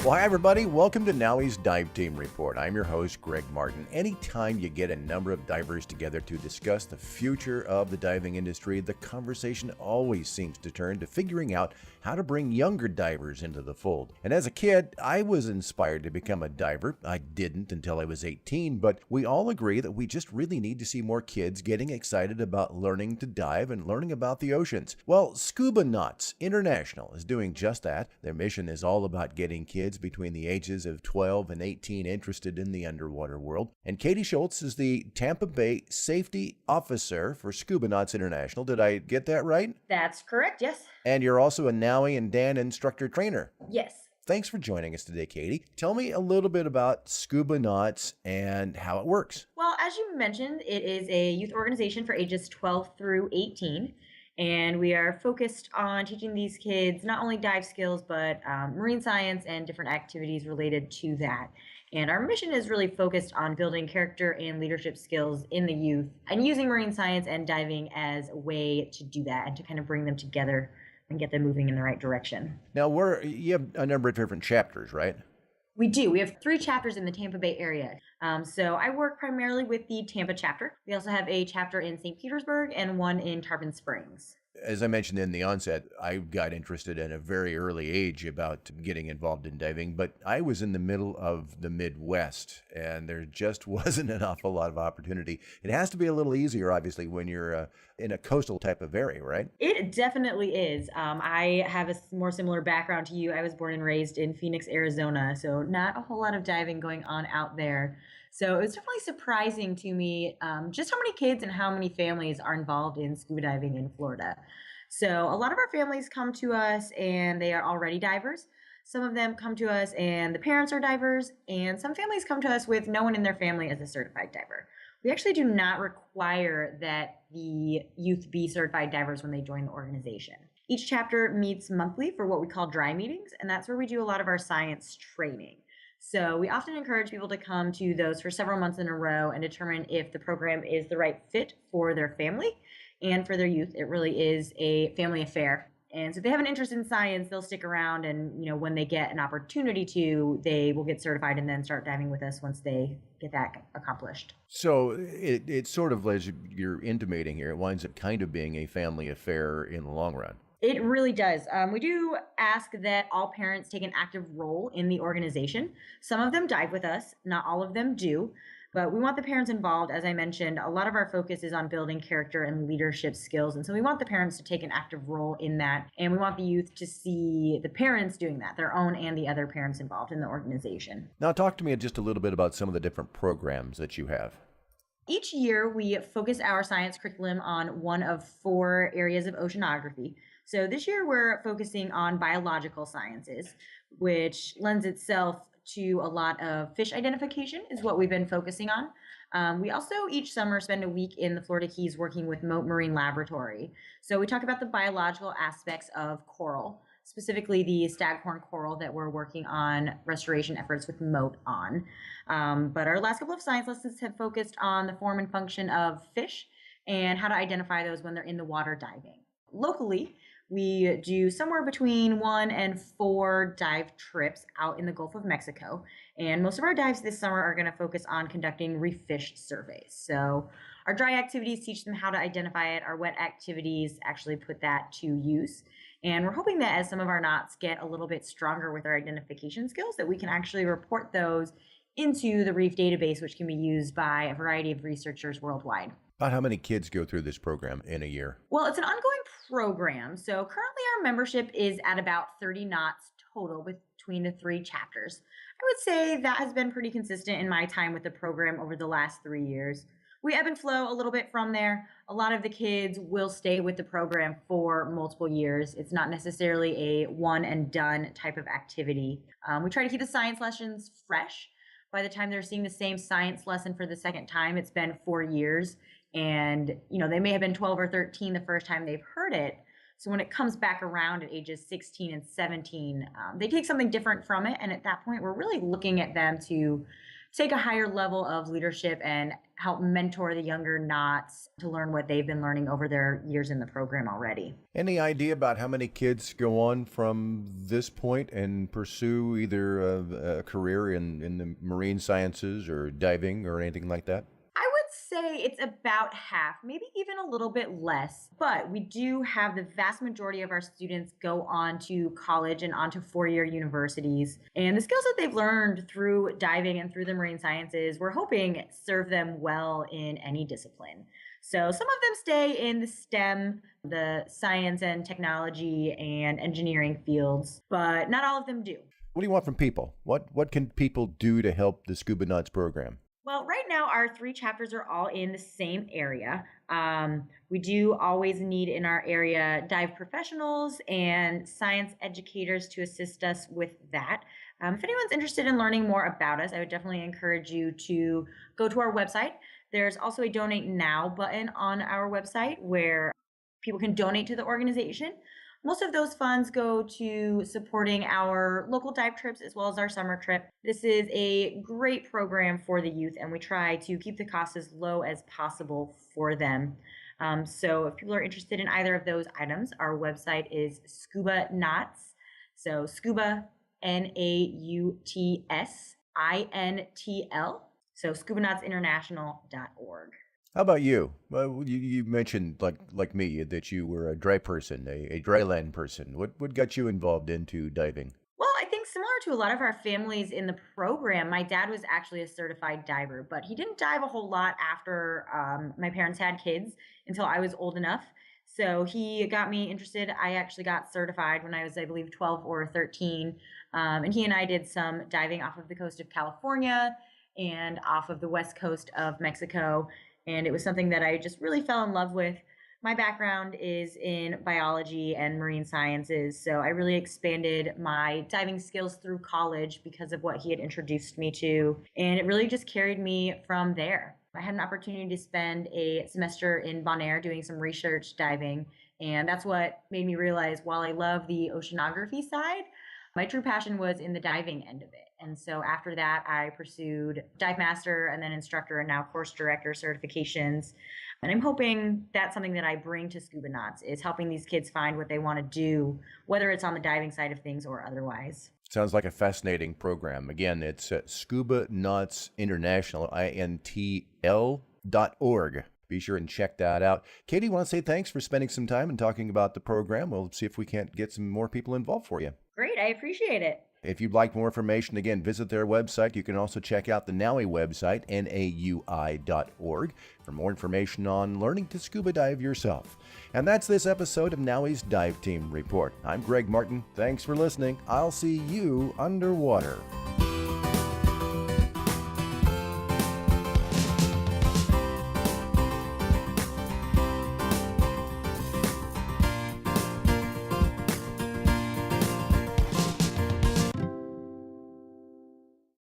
Well, hi, everybody. Welcome to NAUI's Dive Team Report. I'm your host, Greg Martin. Anytime you get a number of divers together to discuss the future of the diving industry, the conversation always seems to turn to figuring out how to bring younger divers into the fold. And as a kid, I was inspired to become a diver. I didn't until I was 18, but we all agree that we just really need to see more kids getting excited about learning to dive and learning about the oceans. Well, SCUBAnauts International is doing just that. Their mission is all about getting kids between the ages of 12 and 18 interested in the underwater world. And Katie Schultz is the Tampa Bay Safety Officer for SCUBAnauts International. Did I get that right? That's correct, yes. And you're also a NAUI DAN Instructor Trainer. Yes. Thanks for joining us today, Katie. Tell me a little bit about SCUBAnauts and how it works. Well, as you mentioned, it is a youth organization for ages 12 through 18. And we are focused on teaching these kids not only dive skills, but marine science and different activities related to that. And our mission is really focused on building character and leadership skills in the youth and using marine science and diving as a way to do that and to kind of bring them together and get them moving in the right direction. Now, you have a number of different chapters, right? We do. We have 3 chapters in the Tampa Bay area. So I work primarily with the Tampa chapter. We also have a chapter in St. Petersburg and one in Tarpon Springs. As I mentioned in the onset, I got interested at a very early age about getting involved in diving, but I was in the middle of the Midwest, and there just wasn't an awful lot of opportunity. It has to be a little easier, obviously, when you're in a coastal type of area, right? It definitely is. I have a more similar background to you. I was born and raised in Phoenix, Arizona, so not a whole lot of diving going on out there. So it was definitely surprising to me just how many kids and how many families are involved in scuba diving in Florida. So a lot of our families come to us and they are already divers. Some of them come to us and the parents are divers, and some families come to us with no one in their family as a certified diver. We actually do not require that the youth be certified divers when they join the organization. Each chapter meets monthly for what we call dry meetings, and that's where we do a lot of our science training. So we often encourage people to come to those for several months in a row and determine if the program is the right fit for their family and for their youth. It really is a family affair. And so if they have an interest in science, they'll stick around, and when they get an opportunity to, they will get certified and then start diving with us once they get that accomplished. So it sort of, as you're intimating here, it winds up kind of being a family affair in the long run. It really does. We do ask that all parents take an active role in the organization. Some of them dive with us, not all of them do, but we want the parents involved. As I mentioned, a lot of our focus is on building character and leadership skills, and so we want the parents to take an active role in that, and we want the youth to see the parents doing that, their own and the other parents involved in the organization. Now, talk to me just a little bit about some of the different programs that you have. Each year, we focus our science curriculum on one of 4 areas of oceanography. So this year, we're focusing on biological sciences, which lends itself to a lot of fish identification is what we've been focusing on. We also each summer spend a week in the Florida Keys working with Mote Marine Laboratory. So we talk about the biological aspects of coral, specifically the staghorn coral that we're working on restoration efforts with Mote on. But our last couple of science lessons have focused on the form and function of fish and how to identify those when they're in the water diving. Locally, we do somewhere between 1 and 4 dive trips out in the Gulf of Mexico. And most of our dives this summer are going to focus on conducting reef fish surveys. So our dry activities teach them how to identify it. Our wet activities actually put that to use. And we're hoping that as some of our knots get a little bit stronger with our identification skills, that we can actually report those into the reef database, which can be used by a variety of researchers worldwide. About how many kids go through this program in a year? Well, it's an ongoing program. So currently our membership is at about 30 knots total between the 3 chapters. I would say that has been pretty consistent in my time with the program over the last 3 years. We ebb and flow a little bit from there. A lot of the kids will stay with the program for multiple years. It's not necessarily a one and done type of activity. We try to keep the science lessons fresh. By the time they're seeing the same science lesson for the second time, it's been 4 years. And, they may have been 12 or 13 the first time they've heard it. So when it comes back around at ages 16 and 17, they take something different from it. And at that point, we're really looking at them to take a higher level of leadership and help mentor the younger knots to learn what they've been learning over their years in the program already. Any idea about how many kids go on from this point and pursue either a career in the marine sciences or diving or anything like that? I would say it's about half, maybe even a little bit less, but we do have the vast majority of our students go on to college and onto four-year universities. And the skills that they've learned through diving and through the marine sciences, we're hoping serve them well in any discipline. So some of them stay in the STEM, the science and technology and engineering fields, but not all of them do. What do you want from people? What can people do to help the SCUBAnauts program? Well, right now, our 3 chapters are all in the same area. We do always need in our area dive professionals and science educators to assist us with that. If anyone's interested in learning more about us, I would definitely encourage you to go to our website. There's also a Donate Now button on our website where people can donate to the organization. Most of those funds go to supporting our local dive trips as well as our summer trip. This is a great program for the youth, and we try to keep the costs as low as possible for them. So if people are interested in either of those items, our website is SCUBAnauts. So SCUBA, NAUTSINTL. So SCUBAnautsinternational.org. How about you? Well, you mentioned, like me, that you were a dry person, a dry land person. What got you involved into diving? Well, I think similar to a lot of our families in the program, my dad was actually a certified diver, but he didn't dive a whole lot after my parents had kids until I was old enough. So he got me interested. I actually got certified when I was, I believe, 12 or 13. And he and I did some diving off of the coast of California and off of the west coast of Mexico. And it was something that I just really fell in love with. My background is in biology and marine sciences, so I really expanded my diving skills through college because of what he had introduced me to, and it really just carried me from there. I had an opportunity to spend a semester in Bonaire doing some research diving, and that's what made me realize while I love the oceanography side, my true passion was in the diving end of it. And so after that, I pursued dive master and then instructor and now course director certifications. And I'm hoping that's something that I bring to SCUBAnauts is helping these kids find what they want to do, whether it's on the diving side of things or otherwise. Sounds like a fascinating program. Again, it's SCUBAnauts International, INTL.org. Be sure and check that out. Katie, want to say thanks for spending some time and talking about the program. We'll see if we can't get some more people involved for you. Great. I appreciate it. If you'd like more information, again, visit their website. You can also check out the NAUI website, NAUI.org, for more information on learning to scuba dive yourself. And that's this episode of NAUI's Dive Team Report. I'm Greg Martin. Thanks for listening. I'll see you underwater.